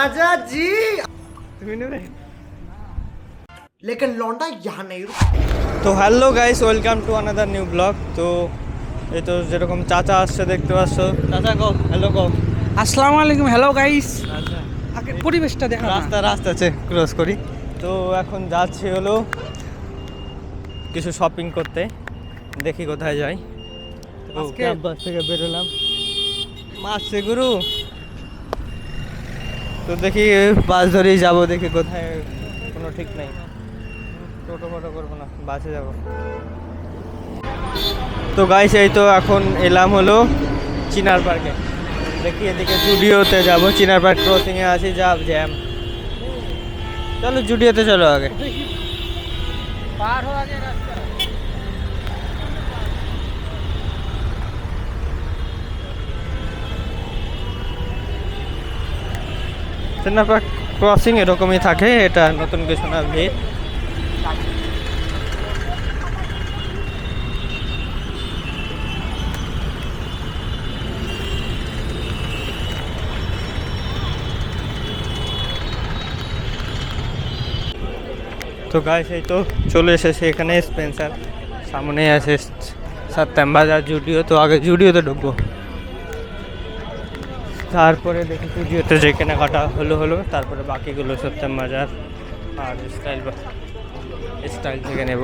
राजा जी लेकिन लौंडा यहाँ नहीं তো hello guys, welcome to another new blog. তো এই তো যেরকম চাচা আসছে দেখতে পাচ্ছ। চাচা কও হ্যালো কও। আসসালামু আলাইকুম। Hello guys. আচ্ছা, আগে পরিবেশটা দেখা। রাস্তা আছে, ক্রস করি। তো এখন যাচ্ছি হলো কিছু শপিং করতে, দেখি কোথায় যাই। তো ক্যাম্পাস থেকে বেরোলাম, মারছে গুরু। তো দেখি বাস ধরেই যাবো, দেখি কোথায় কোনো ঠিক নেই। টোটো ফটো করবো না, বাসে যাব। তো গাইস এই তো এখন এলাম হলো চিনার পার্কে। দেখি এদিকে জুডিওতে যাব, চিনার পার্ক ক্রসিংয়ে আছি, যাব জ্যাম। চলো জুডিওতে চলো আগে। পার হওয়া যায় রাস্তা। চিনার পার্ক ক্রসিং এরকমই থাকে, এটা নতুন কিছু না। ভিড় তো গাইস এই তো চলে এসেছে এখানে স্পেন্সার, সামনে আছে সত্যম বাজার জুডিও। তো আগে জুডিওতে ঢুকবো, তারপরে দেখি জুডিওতে যে কেনাকাটা হলো তারপরে বাকিগুলো সত্যম বাজার আর স্টাইল থেকে নেব।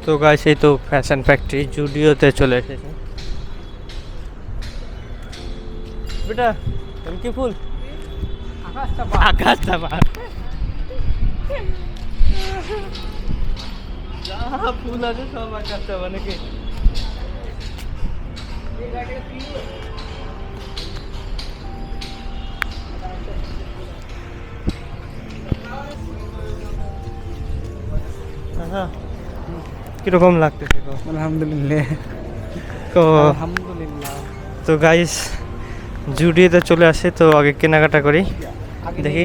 তো গাইস এই তো ফ্যাশন ফ্যাক্টরি জুডিওতে চলে এসেছে। বেটা কি ফুল? আকাশ চাপা যা ফুল আছে সব আকাশ চাপা নাকি? কিরকম লাগতেছে? আলহামদুলিল্লাহ। তো আলহামদুলিল্লাহ। তো গাইস জুডিওতে চলে আসে, তো আগে কেনাকাটা করি দেখি।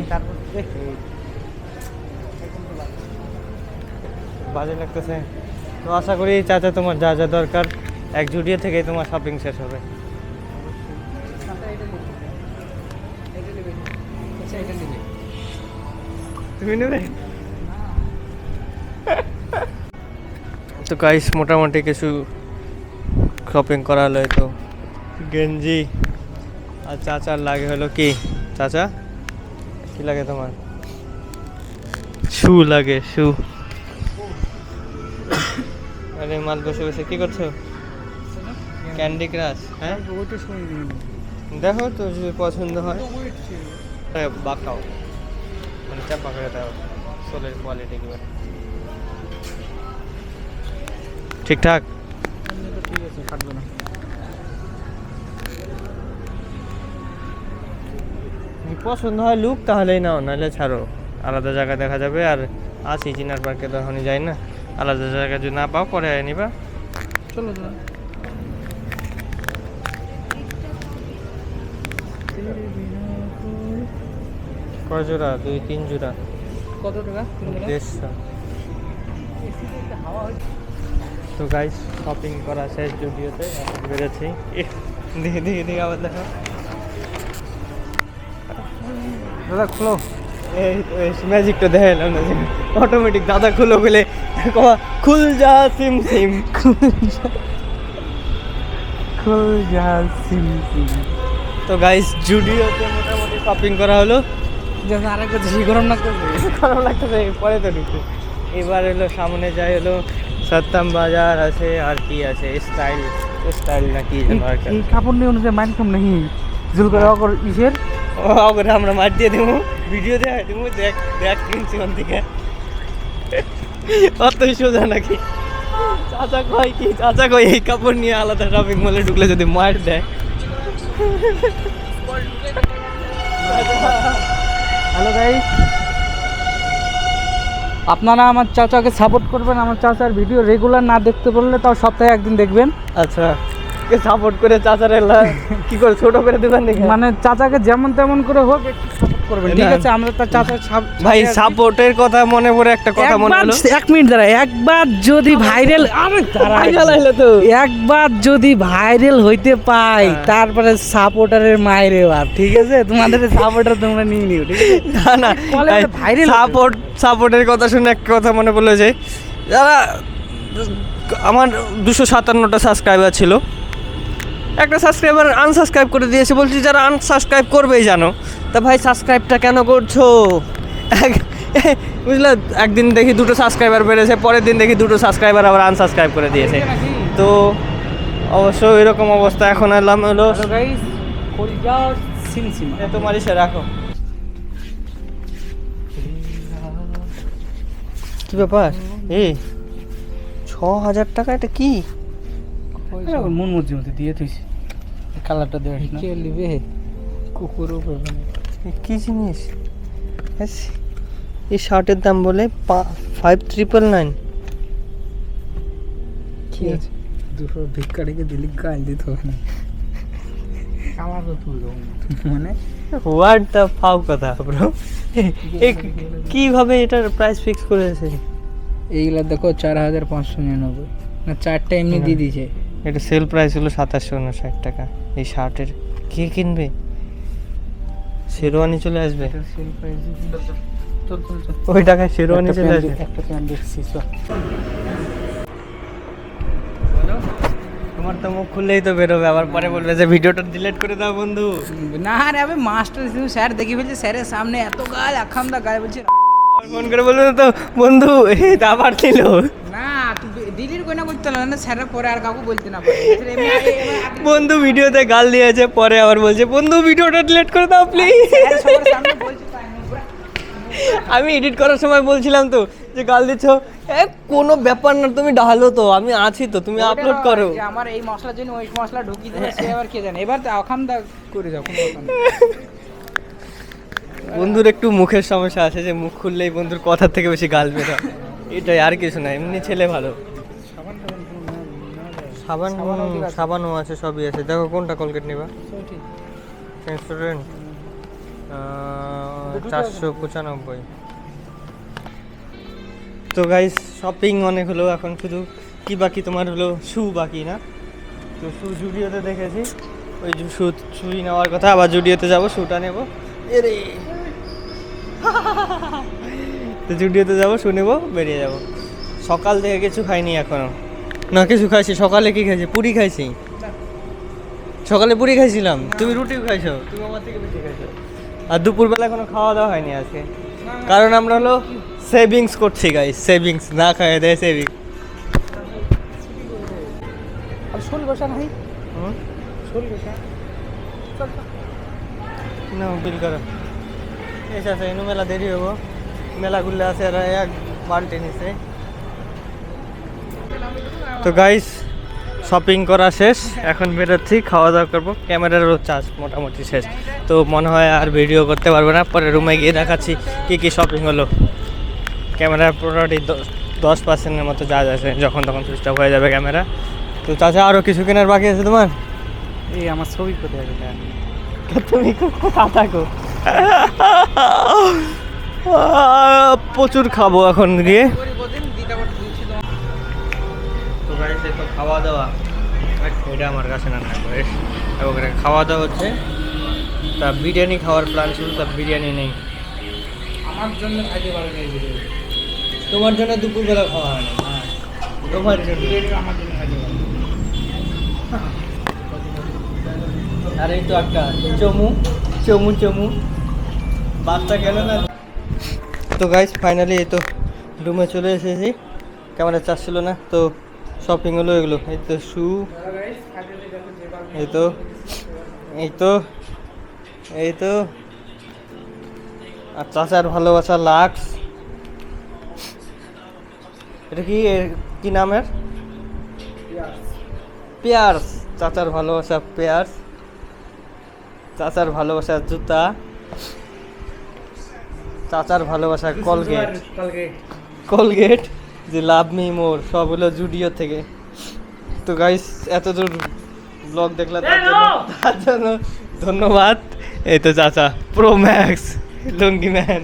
বাজে লাগতেছে তো আশা করি চাচা তোমার যা যা দরকার এক জুডিও থেকেই তোমার শপিং শেষ হবে। তুমি নেবে? তো গাইস মোটামুটি কিছু শপিং করা হলো। তো গেঞ্জি আর চাচার লাগে হলো কি? চাচা কি লাগে তোমার? শু লাগে, শু। আরে মাল বসে বসে কি করছো? Candy Crush? হ্যাঁ দেখো তো যদি পছন্দ হয় বাঁকাও, মানে চাপা করে দাও। সোলের কোয়ালিটি কি ঠিকঠাক? ঠিক আছে, কাটবে না। পছন্দ হয় লুক তাহলেই নাও, নাহলে ছাড়ো, আলাদা জায়গা দেখা যাবে। আর আছি চিনার পার্কে, তো এখনই যাই না, আলাদা জায়গা যদি না পাও পরে নিবা। চলো কয় জোড়া? 2-3 জোড়া। কত টাকা? 150। তো গাইস শপিং করা শেষ জুডিওতে, এখন বেরোচ্ছি। দেখি আবার দেখো। দাদা খুলো। এই ম্যাজিকটা দেখালাম না যে অটোমেটিক দাদা খুলে খুল যা সিম সিম খুল যা সিম সিম। তো গাইস জুডিওতে মোটামুটি শপিং করা হলো। যেন আরেকটা বেশি গরম না করবে। গরম লাগতেছে, পরে তো ঢুকছে। এবার হলো সামনে যাই হলো সত্যম বাজার আছে, আর কি আছে স্টাইল নাকি এই কাপড় নিয়ে অনুযায়ী মাইন্ড কম নাকি জুল করে অকর ইসের করে আমরা মার দিয়ে দেবো, ভিডিও দেখা দেবো। দেখ কিনছি ওখান থেকে, অতই সোজা নাকি? চাচা কয় এই কাপড় নিয়ে আলাদা শপিং মলে ঢুকলে যদি মার দেয়। হ্যালো গাইস, আপনারা আমার চাচাকে সাপোর্ট করবেন। আমার চাচার ভিডিও রেগুলার না দেখতে পারলে তাও সপ্তাহে একদিন দেখবেন। আচ্ছা, সাপোর্ট করে চাচার কি করে ছোট করে দেবেন নাকি? মানে চাচাকে যেমন তেমন করে হোক একটু সাপোর্ট করবেন, ঠিক আছে? আমরা তার চাচা ভাই সাপোর্টের কথা মনে পড়ে একটা কথা মনে হলো। এক মিনিট দাঁড়া, একবার যদি ভাইরাল, আরে ভাইরাল হইলো তো, একবার যদি ভাইরাল হইতে পাই তারপরে সাপোর্টারের মায়েরে বাপ, ঠিক আছে? তোমাদের সাপোর্টার তোমরা নিয়ে নিও, ঠিক আছে? না না ভাইরাল সাপোর্টের কথা শুনে একটা কথা মনে পড়লো যে যারা আমার 257টা সাবস্ক্রাইবার ছিল, একটা সাবস্ক্রাইবার আনসাবস্ক্রাইব করে দিয়েছে। বলছি যারা আনসাবস্ক্রাইব করবেই জানো, তা ভাই সাবস্ক্রাইবটা কেন করছো? বুঝলে, একদিন দেখি 2টো সাবস্ক্রাইবার বেড়েছে, পরের দিন দেখি 2টো সাবস্ক্রাইবার আবার আনসাবস্ক্রাইব করে দিয়েছে। তো অবশ্য এরকম অবস্থা এখন এলাম হলো। তোমারই সে রাখো, কি ব্যাপার? এই 6,000 টাকা, এটা কি? মন মর্জির মধ্যে দিয়ে তুই কালারটা দেওয়া কে নিবে? কুকুরও করবে না। কি জিনিস? এই শার্টের দাম বলে 5,999। কি আছে? 200 ভিক্ষারিকে দিলি গাল দিতে হবে না। আমারও তুই মানে হোয়াট দ্য ফাউ কথা ব্রো, কিভাবে এটার প্রাইস ফিক্স করেছে? এইগুলা দেখো 4,599 না, 4টা এমনি দিয়ে দিয়েছে। এটা সেল প্রাইস হলো 2,759 টাকা। এই শার্টের কে কিনবে? শেরওয়ানি চলে আসবে সেল প্রাইস। চল চল চল, ওই টাকায় শেরওয়ানি চলে আসবে। একটা প্যান্ট দেখছি। তোমার তো মুখ খুললেই তো বেরোবে, আবার পরে বলবে যে ভিডিওটা ডিলিট করে দাও বন্ধু। না রে, আমি মাস্টার স্যার দেখি ফেলছে, স্যারের সামনে এত গাল, আখামদা গাল, বলছে ফোন করে বলবে তো বন্ধু এই আবার ছিল না, তুই ডিলিট করে না করতে না, স্যারের পরে আর কাউকে বলতে না। বন্ধু ভিডিওতে গাল দিয়েছে, পরে আবার বলছে বন্ধু ভিডিওটা ডিলিট করে দাও প্লিজ। আমি এডিট করার সময় বলছিলাম তো যে গাল দিচ্ছ, কোনো ব্যাপার না, তুমি ডালো তো, আমি আছি তো, তুমি আপলোড করো। আমার এই মশলার জন্য ওই মশলা ঢুকিয়ে দিলে সে আবার কে জানে। এবার তো আখামদা করে যাও, কোনো ব্যাপার না। বন্ধুর একটু মুখের সমস্যা আছে, যে মুখ খুললেই বন্ধুর কথার থেকে বেশি গাল বেরোয়, এটাই, আর কিছু না। এমনি ছেলে ভালো। সাবানও আছে, সবই আছে। দেখো কোনটা কোলগেট নিবা? স্টুডেন্ট 495। তো গাইস শপিং অনেক হলো, এখন শুধু কি বাকি তোমার হলো শু বাকি না? তো শু জুডিওতে দেখেছি, ওই শুই নেওয়ার কথা, আবার জুডিওতে যাবো, শুটা নেবো। এরে তো জুডিওতে যাবো, শু নেবো, বেরিয়ে যাবো। সকাল থেকে কিছু খাইনি এখনো। না কিছু খাইছি। সকালে কি খাইছি? পুরি খাইছি। সকালে পুরি খাইছিলাম, তুমি রুটিও খাইছো, তুমি আমার থেকে বেশি খাইছো। আর দুপুরবেলা কোনো খাওয়া দাওয়া হয়নি আজকে, কারণ আমরা হলো সেভিংস করছি গাইস। সেভিংস না খাইয়ে দেয় সেভিংস। আর শোল বসা নাই, শোল বসা না বিল করো। এসে আছে এনু মেলা দেরি হবো, মেলা ঘুরলে আছে আর এক বাল্টি নিছে। তো গাইস শপিং করা শেষ, এখন বেরোচ্ছি, খাওয়া দাওয়া করবো। ক্যামেরারও চার্জ মোটামুটি শেষ, তো মনে হয় আর ভিডিও করতে পারবো না। পরে রুমে গিয়ে দেখাচ্ছি কী কী শপিং হলো। ক্যামেরার পুরোটি 10%-এর মতো চার্জ আছে, যখন তখন সুইচ অফ হয়ে যাবে ক্যামেরা। তো চাচা আরও কিছু কেনার বাকি আছে তোমার? এই আমার ছবি কোথায় গেছে? তুমি কোথা থাকো? প্রচুর খাবো এখন গিয়ে। তো গাইস এই তো খাওয়া দাওয়া, এটা আমার কাছে না করে ওখানে খাওয়া দাওয়া হচ্ছে। তা বিরিয়ানি খাওয়ার প্ল্যান ছিল, তা বিরিয়ানি নেই। আমার জন্য খাইতে পারবে এই ভিডিও, তোমার জন্য দুপুরবেলা খাওয়া হয় না, তোমার জন্য। আমার জন্য খাইতে পারবে। আর এই তো একটা চমু চমু চমু বাচ্চা গেল না। তো গাইস ফাইনালি এই তো রুমে চলে এসেছি, ক্যামেরা চার্জ ছিল না, তো শপিং হলো এগুলো। এই তো শু, এই তো এই তো এই তো আর চাচার ভালোবাসা লাক্স। এটা কি কি নামের? পেয়ার্স। চাচার ভালোবাসা পেয়ার্স, চাচার ভালোবাসা জুতা, চাচার ভালোবাসা কলগেট। কলগেট যে লাভ মি মোর, সব হলো জুডিও থেকে। তো গাইস এত দূর ব্লগ দেখলাম, তার জন্য ধন্যবাদ। এই তো চাচা প্রো ম্যাক্স লুঙ্গি ম্যান